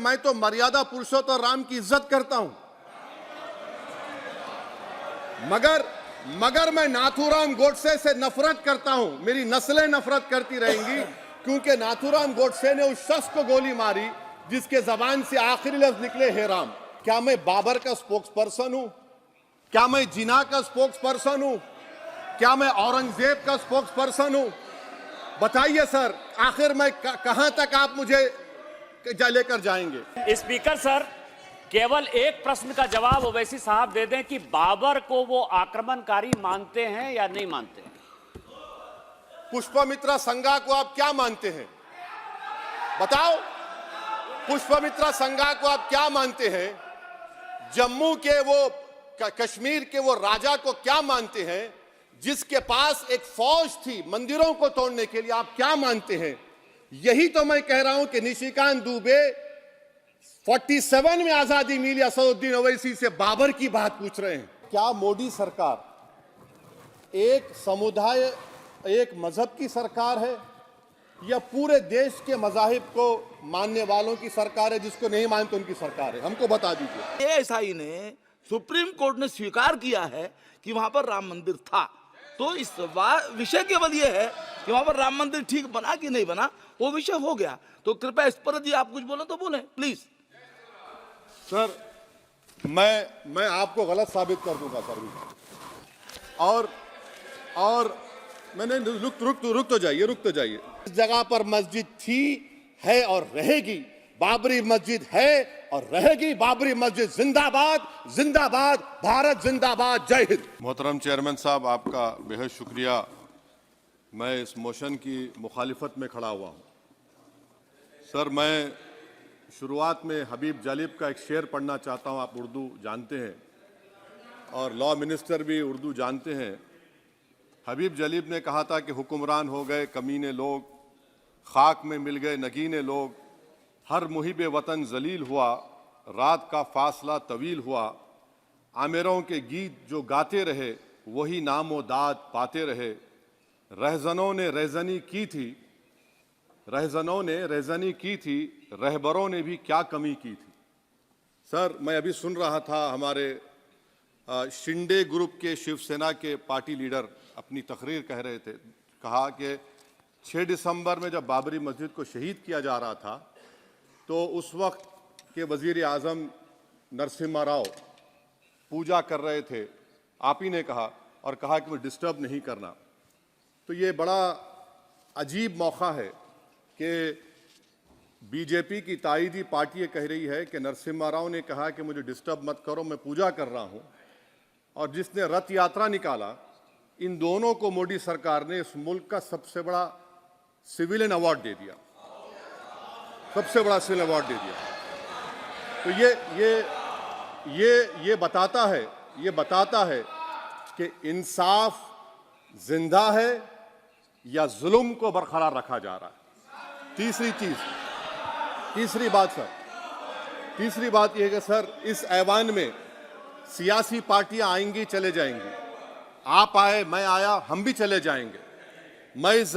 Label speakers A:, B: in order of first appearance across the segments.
A: मैं तो मर्यादा पुरुषोत्तम राम की इज्जत करता हूं, मगर मैं नाथूराम गोडसे से नफरत करता हूं। मेरी नस्लें नफरत करती रहेंगी, क्योंकि नाथूराम गोडसे ने उस शख्स को गोली मारी जिसके जबान से आखिरी लफ्ज निकले हे राम। क्या मैं बाबर का स्पोक्स पर्सन हूं? क्या मैं जिना का स्पोक्स पर्सन हूं? क्या मैं औरंगजेब का स्पोक्स पर्सन हूं? बताइए सर, आखिर मैं कहां तक आप मुझे लेकर जाएंगे?
B: स्पीकर सर, केवल एक प्रश्न का जवाब ओवैसी साहब दे दें कि बाबर को वो आक्रमणकारी मानते हैं या नहीं मानते?
A: पुष्पमित्रा संगा को आप क्या मानते हैं? बताओ, पुष्पमित्रा संगा को आप क्या मानते हैं? जम्मू के वो कश्मीर के वो राजा को क्या मानते हैं जिसके पास एक फौज थी मंदिरों को तोड़ने के लिए? आप क्या मानते हैं? यही तो मैं कह रहा हूं कि निशिकांत दुबे 47 में आजादी मिली, असदुद्दीन ओवैसी से बाबर की बात पूछ रहे हैं। क्या मोदी सरकार एक समुदाय, एक मजहब की सरकार है या पूरे देश के मजाहिब को मानने वालों की सरकार है? जिसको नहीं मानते उनकी सरकार है? हमको बता दीजिए।
C: एएसआई ने, सुप्रीम कोर्ट ने स्वीकार किया है कि वहां पर राम मंदिर था, तो इस विषय केवल यह है कि वहां पर राम मंदिर ठीक बना कि नहीं बना, वो विषय हो गया। तो कृपया इस पर यदि आप कुछ बोले तो बोले प्लीज।
A: सर, मैं आपको गलत साबित कर दूंगा सर। और मैंने रुक तो जाइए। इस जगह पर मस्जिद थी, है और रहेगी। बाबरी मस्जिद है और रहेगी। बाबरी मस्जिद जिंदाबाद, जिंदाबाद, भारत जिंदाबाद, जय हिंद। मोहतरम चेयरमैन साहब, आपका बेहद शुक्रिया। मैं इस मोशन की मुखालिफत में खड़ा हुआ हूं। सर, मैं शुरुआत में हबीब जलीब का एक शेर पढ़ना चाहता हूं। आप उर्दू जानते हैं और लॉ मिनिस्टर भी उर्दू जानते हैं। हबीब जलीब ने कहा था कि हुक्मरान हो गए कमीने लोग, खाक में मिल गए नगीने लोग, हर मुहिबे वतन जलील हुआ, रात का फासला तवील हुआ, आमिरों के गीत जो गाते रहे वही नामो दाद पाते रहे, रहजनों ने रेजनी की थी, रहबरों ने भी क्या कमी की थी। सर, मैं अभी सुन रहा था हमारे शिंदे ग्रुप के शिवसेना के पार्टी लीडर अपनी तकरीर कह रहे थे। कहा कि 6 दिसंबर में जब बाबरी मस्जिद को शहीद किया जा रहा था तो उस वक्त के वजीर आज़म नरसिम्हा राव पूजा कर रहे थे। आप ही ने कहा और कहा कि मुझे डिस्टर्ब नहीं करना। तो ये बड़ा अजीब मौका है कि बीजेपी की ताईदी पार्टी ये कह रही है कि नरसिम्हा राव ने कहा कि मुझे डिस्टर्ब मत करो, मैं पूजा कर रहा हूं, और जिसने रथ यात्रा निकाला, इन दोनों को मोदी सरकार ने इस मुल्क का सबसे बड़ा सिविलियन अवार्ड दे दिया, सबसे बड़ा सिविलियन अवार्ड दे दिया। तो ये बताता है कि इंसाफ जिंदा है या जुल्म को बरकरार रखा जा रहा है। तीसरी बात यह है कि सर, इस ऐवान में सियासी पार्टियां आएंगी, चले जाएंगी। आप आए, मैं आया, हम भी चले जाएंगे। मैं इस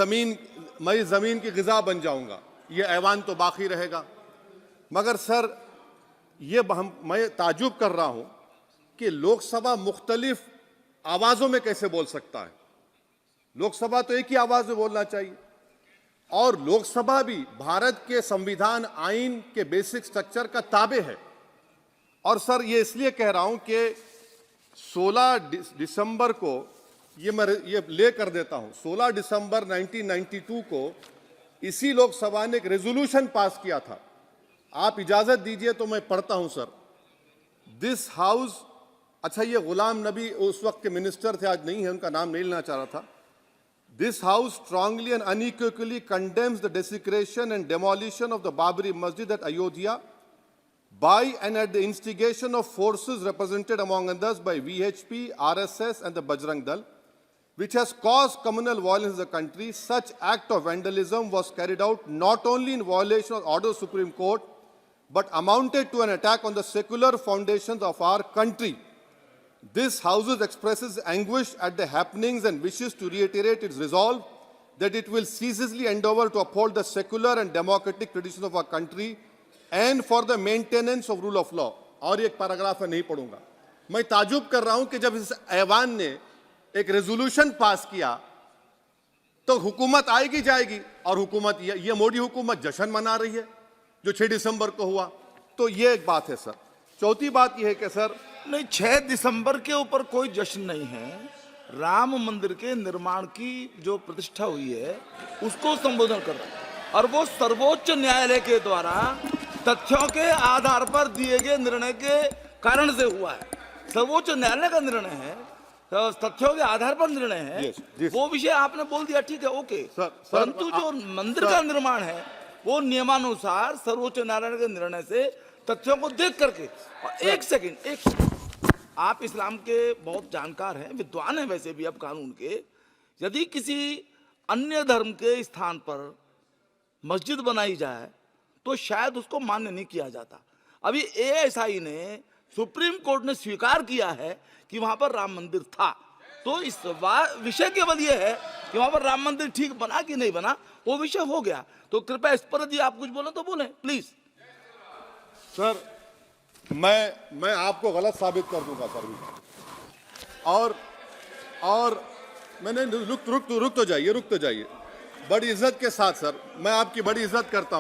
A: जमीन की गिजा बन जाऊंगा, ये ऐवान तो बाकी रहेगा। मगर सर, मैं ताजुब कर रहा हूं कि लोकसभा मुख्तलिफ आवाजों में कैसे बोल सकता है। लोकसभा तो एक ही आवाज में बोलना चाहिए, और लोकसभा भी भारत के संविधान आइन के बेसिक स्ट्रक्चर का ताबे है। और सर, ये इसलिए कह रहा हूं कि 16 दिसंबर को ये ले कर देता हूं। 16 दिसंबर 1992 को इसी लोकसभा ने एक रेजोल्यूशन पास किया था। आप इजाजत दीजिए तो मैं पढ़ता हूं सर। दिस हाउस, अच्छा, ये गुलाम नबी उस वक्त के मिनिस्टर थे, आज नहीं है, उनका नाम नहीं लेना चाह रहा था। This house strongly and unequivocally condemns the desecration and demolition of the Babri Masjid at Ayodhya by and at the instigation of forces represented among others by VHP, RSS and the Bajrang Dal, which has caused communal violence in the country. Such act of vandalism was carried out not only in violation of order of the Supreme Court, but amounted to an attack on the secular foundations of our country. This House expresses anguish at the happenings and wishes to reiterate its resolve that it will ceaselessly endeavor to uphold the secular and democratic traditions of our country and for the maintenance of rule of law. और एक paragraph है, नहीं पढ़ूंगा। मैं ताजुब कर रहा हूं कि जब इस ऐवान ने एक रेजोल्यूशन पास किया तो हुकूमत आएगी जाएगी, और हुकूमत ये मोदी हुकूमत जश्न मना रही है जो 6 दिसंबर को हुआ। तो ये एक बात है सर। चौथी बात यह है कि सर
C: नहीं, 6 दिसंबर के ऊपर कोई जश्न नहीं है। राम मंदिर के निर्माण की जो प्रतिष्ठा हुई है उसको संबोधन कर रहा है, और वो सर्वोच्च न्यायालय के द्वारा तथ्यों के आधार पर दिए गए निर्णय के कारण से हुआ है। सर्वोच्च न्यायालय का निर्णय है, तो तथ्यों के आधार पर निर्णय है।
A: Yes, yes.
C: वो विषय आपने बोल दिया, ठीक है, ओके।
A: सर,
C: परंतु जो मंदिर का निर्माण है वो नियमानुसार सर्वोच्च न्यायालय के निर्णय से तथ्यों को देख करके। और एक सेकंड, आप इस्लाम के बहुत जानकार हैं, विद्वान हैं वैसे भी अब कानून के। यदि किसी अन्य धर्म के स्थान पर मस्जिद बनाई जाए तो शायद उसको मान्य नहीं किया जाता। अभी एएसआई ने, सुप्रीम कोर्ट ने स्वीकार किया है कि वहां पर राम मंदिर था। तो इस विषय केवल यह है कि वहां पर राम मंदिर ठीक बना कि नहीं बना, वो विषय हो गया। तो कृपया इस पर यदि आप कुछ बोले तो बोलें प्लीज।
A: सर मैं आपको गलत साबित कर दूंगा सर भी। और मैंने रुक तो जाइए बड़ी इज्जत के साथ सर, मैं आपकी बड़ी इज्जत करता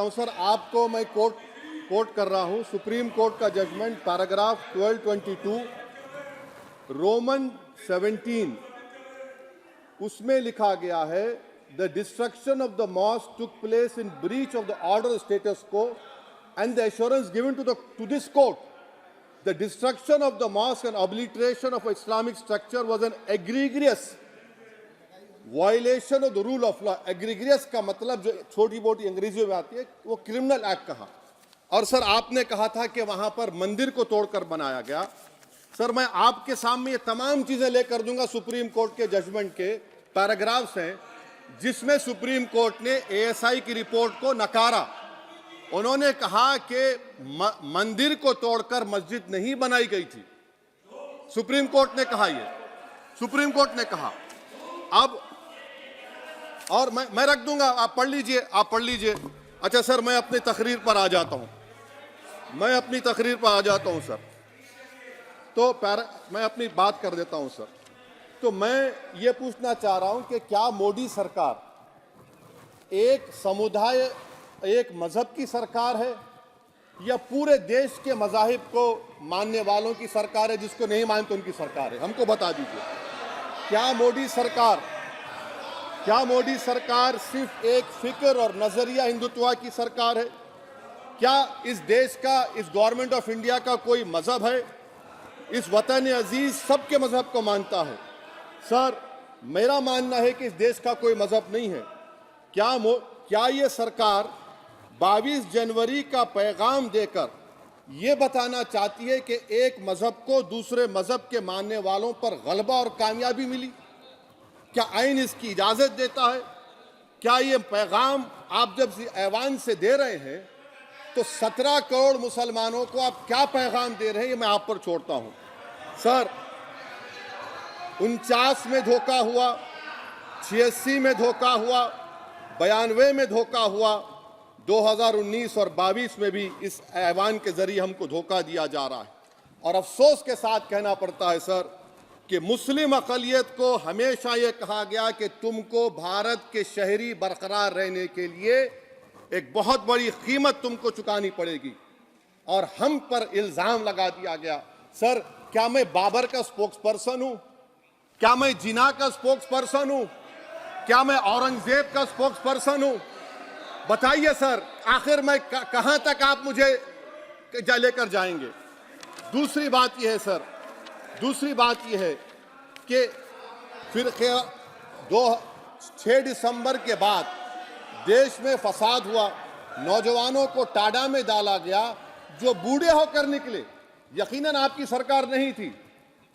A: हूं सर। आपको मैं कोट कर रहा हूं सुप्रीम कोर्ट का जजमेंट, पैराग्राफ 1222 रोमन 17, उसमें लिखा गया है the destruction of the mosque took place in breach of the order status को and the assurance given to this court, the destruction of the mosque and obliteration of Islamic structure was an egregious violation of the rule of law। egregious का मतलब जो छोटी मोटी अंग्रेजी में आती है वो क्रिमिनल एक्ट कहा। और सर आपने कहा था कि वहां पर मंदिर को तोड़कर बनाया गया। सर मैं आपके सामने ये तमाम चीजें लेकर दूंगा, सुप्रीम कोर्ट के जजमेंट के पैराग्राफ्स हैं जिसमें सुप्रीम कोर्ट ने एएसआई की रिपोर्ट को नकारा। उन्होंने कहा कि मंदिर को तोड़कर मस्जिद नहीं बनाई गई थी। सुप्रीम कोर्ट ने कहा, सुप्रीम कोर्ट ने कहा। अब और मैं रख दूंगा, आप पढ़ लीजिए। अच्छा सर मैं अपनी तकरीर पर आ जाता हूं सर। तो मैं अपनी बात कर देता हूं सर। तो मैं ये पूछना चाह रहा हूं कि क्या मोदी सरकार एक समुदाय, एक मजहब की सरकार है या पूरे देश के मजाहिब को मानने वालों की सरकार है? जिसको नहीं मानते उनकी सरकार है, हमको बता दीजिए। क्या मोदी सरकार सिर्फ एक फिक्र और नजरिया हिंदुत्व की सरकार है? क्या इस देश का, इस गवर्नमेंट ऑफ इंडिया का कोई मजहब है? इस वतन अजीज सबके मजहब को मानता है। सर मेरा मानना है कि इस देश का कोई मजहब नहीं है। क्या ये सरकार 22 जनवरी का पैगाम देकर यह बताना चाहती है कि एक मजहब को दूसरे मजहब के मानने वालों पर गलबा और कामयाबी मिली? क्या आइन इसकी इजाजत देता है? क्या ये पैगाम आप जब ऐवान से दे रहे हैं तो 17 करोड़ मुसलमानों को आप क्या पैगाम दे रहे हैं, ये मैं आप पर छोड़ता हूं। सर 49 में धोखा हुआ, 86 में धोखा हुआ, 92 में धोखा हुआ, 2019 और 22 में भी इस ऐवान के जरिए हमको धोखा दिया जा रहा है। और अफसोस के साथ कहना पड़ता है सर कि मुस्लिम अक़लियत को हमेशा ये कहा गया कि तुमको भारत के शहरी बरकरार रहने के लिए एक बहुत बड़ी कीमत तुमको चुकानी पड़ेगी, और हम पर इल्ज़ाम लगा दिया गया। सर क्या मैं बाबर का स्पोक्स पर्सन हूं? क्या मैं जिना का स्पोक्स पर्सन हूं? क्या मैं औरंगजेब का स्पोक्स पर्सन हूं? बताइए सर, आखिर मैं कहां तक आप मुझे लेकर जाएंगे? दूसरी बात यह है सर, दूसरी बात यह है कि फिर 6 दिसंबर के बाद देश में फसाद हुआ, नौजवानों को टाडा में डाला गया जो बूढ़े होकर निकले। यकीनन आपकी सरकार नहीं थी,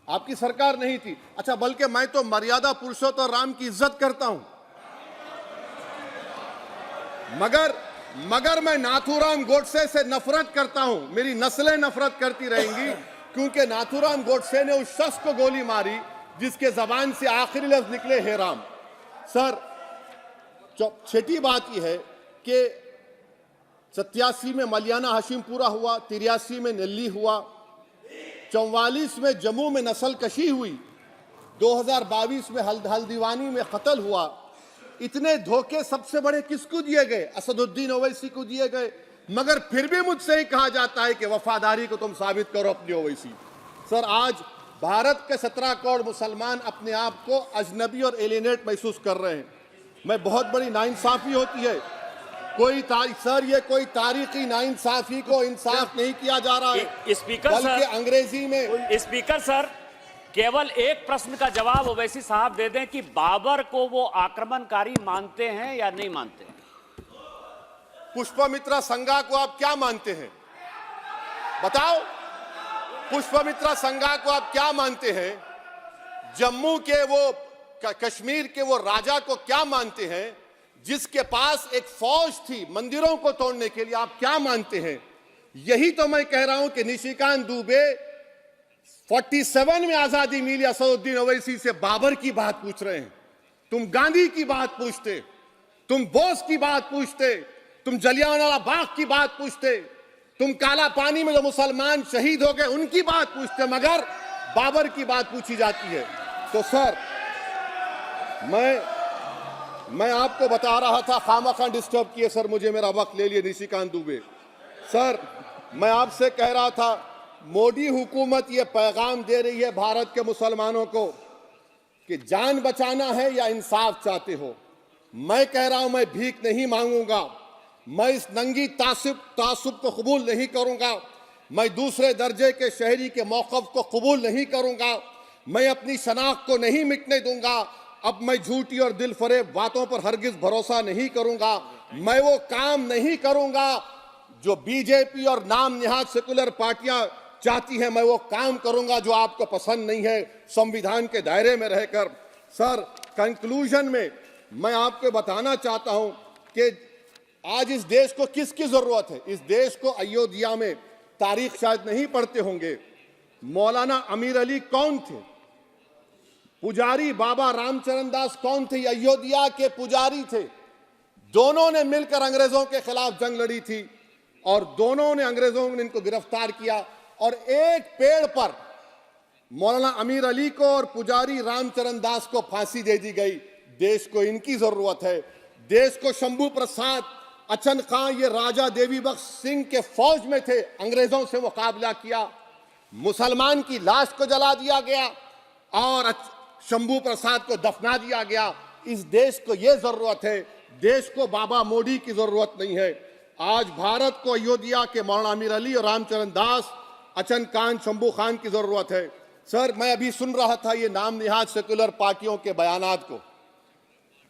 A: आपकी सरकार नहीं थी। अच्छा बल्कि मैं तो मर्यादा पुरुषोत्तम राम की इज्जत करता हूं, मगर मैं नाथूराम गोडसे से नफरत करता हूं। मेरी नस्लें नफरत करती रहेंगी क्योंकि नाथूराम गोडसे ने उस शख्स को गोली मारी जिसके जबान से आखिरी लफ्ज निकले हे राम। सर छठी बात यह है कि 87 में मलियाना हाशिमपुरा हुआ, 83 में नेल्ली हुआ, 44 में जम्मू में नस्ल कशी हुई, 2022 में हल्दीवानी में कत्ल हुआ। इतने धोखे सबसे बड़े किसको दिए गए? असदुद्दीन ओवैसी को दिए गए। मगर फिर भी मुझसे ही कहा जाता है कि वफादारी को तुम साबित करो अपनी ओवैसी। सर, आज भारत के 17 करोड़ मुसलमान अपने आप को अजनबी और एलिनेट महसूस कर रहे हैं। मैं बहुत बड़ी नाइंसाफी होती है सर, ये कोई तारीखी नाइंसाफी को इंसाफ नहीं किया जा रहा है।
B: स्पीकर
A: बल्कि
B: सर,
A: अंग्रेजी में
B: स्पीकर सर, केवल एक प्रश्न का जवाब ओवैसी साहब दे दें कि बाबर को वो आक्रमणकारी मानते हैं या नहीं मानते?
A: पुष्पमित्रा संघा को आप क्या मानते हैं? बताओ, पुष्पमित्रा संघा को आप क्या मानते हैं? जम्मू के वो कश्मीर के वो राजा को क्या मानते हैं जिसके पास एक फौज थी मंदिरों को तोड़ने के लिए? आप क्या मानते हैं? यही तो मैं कह रहा हूं कि निशिकांत दुबे 47 में आजादी मिली असदुद्दीन ओवैसी से बाबर की बात पूछ रहे हैं। तुम गांधी की बात पूछते, तुम बोस की बात पूछते, तुम जलियांवाला बाग की बात पूछते, तुम काला पानी में जो मुसलमान शहीद हो गए उनकी बात पूछते, मगर बाबर की बात पूछी जाती है। तो सर, मैं आपको बता रहा था, खामखा डिस्टर्ब किए सर, मुझे मेरा वक्त ले लिए निशिकांत दुबे। सर, मैं आपसे कह रहा था, मोदी हुकूमत ये पैगाम दे रही है भारत के मुसलमानों को कि जान बचाना है या इंसाफ चाहते हो। मैं कह रहा हूं, मैं भीख नहीं मांगूंगा, मैं इस नंगी तासुब को कबूल नहीं करूंगा, मैं दूसरे दर्जे के शहरी के मौक़िफ़ को कबूल नहीं करूंगा, मैं अपनी शनाख्त को नहीं मिटने दूंगा। अब मैं झूठी और दिल फरेब बातों पर हरगिज भरोसा नहीं करूंगा। मैं वो काम नहीं करूंगा जो बीजेपी और नाम निहाद सेकुलर पार्टियां चाहती हैं। मैं वो काम करूंगा जो आपको पसंद नहीं है, संविधान के दायरे में रहकर। सर, कंक्लूजन में मैं आपको बताना चाहता हूं कि आज इस देश को किसकी जरूरत है? इस देश को अयोध्या में, तारीख शायद नहीं पढ़ते होंगे, मौलाना अमीर अली कौन थे? पुजारी बाबा रामचरण दास कौन थे? अयोध्या के पुजारी थे। दोनों ने मिलकर अंग्रेजों के खिलाफ जंग लड़ी थी और दोनों ने, अंग्रेजों ने इनको गिरफ्तार किया और एक पेड़ पर मौलाना अमीर अली को और पुजारी रामचरण दास को फांसी दे दी गई। देश को इनकी जरूरत है। देश को शंभू प्रसाद, अचन खां, ये राजा देवी बख्श सिंह के फौज में थे, अंग्रेजों से मुकाबला किया, मुसलमान की लाश को जला दिया गया और शंभू प्रसाद को दफना दिया गया। इस देश को यह जरूरत है, देश को बाबा मोदी की जरूरत नहीं है। आज भारत को अयोध्या के मौलाना अमीर अली और रामचरण दास, अचन खान, शंभू खान की जरूरत है। सर, मैं अभी सुन रहा था ये नाम निहाद सेकुलर पार्टियों के बयानात को।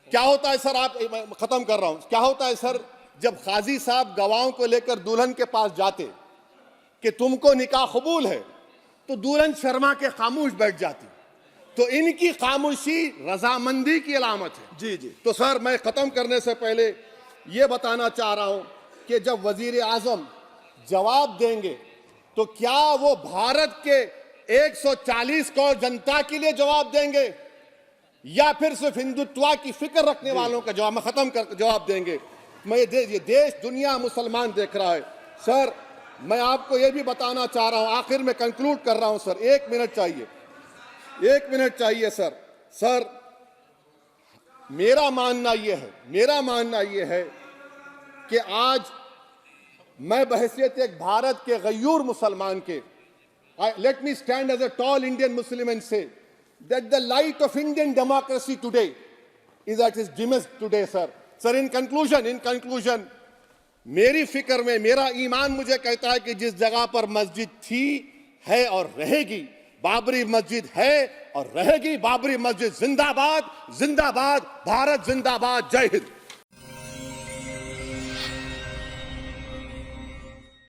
A: क्या होता है सर, आप, खत्म कर रहा हूं, क्या होता है सर, जब काजी साहब गवाहों को लेकर दुल्हन के पास जाते कि तुमको निकाह कबूल है, तो दुल्हन शर्मा के खामोश बैठ जाती। तो इनकी खामोशी रजामंदी की अलामत है।
C: जी जी।
A: तो सर, मैं खत्म करने से पहले ये बताना चाह रहा हूं कि जब वजीर आजम जवाब देंगे तो क्या वो भारत के 140 करोड़ जनता के लिए जवाब देंगे या फिर सिर्फ हिंदुत्व की फिक्र रखने वालों का जवाब? मैं खत्म कर जवाब देंगे। मैं ये देश, दुनिया, मुसलमान देख रहा है। सर, मैं आपको ये भी बताना चाह रहा हूं, आखिर में कंक्लूड कर रहा हूं सर, 1 मिनट चाहिए, 1 मिनट चाहिए सर। सर, मेरा मानना यह है कि आज मैं बहैसियत एक भारत के गयूर मुसलमान के, let me stand as a tall Indian Muslim and say that the light of Indian democracy today is at its dimmest today, sir. Sir, in conclusion, मेरी फिक्र में मेरा ईमान मुझे कहता है कि जिस जगह पर मस्जिद थी, है और रहेगी, बाबरी मस्जिद है और रहेगी, बाबरी मस्जिद जिंदाबाद, जिंदाबाद, भारत जिंदाबाद, जय हिंद।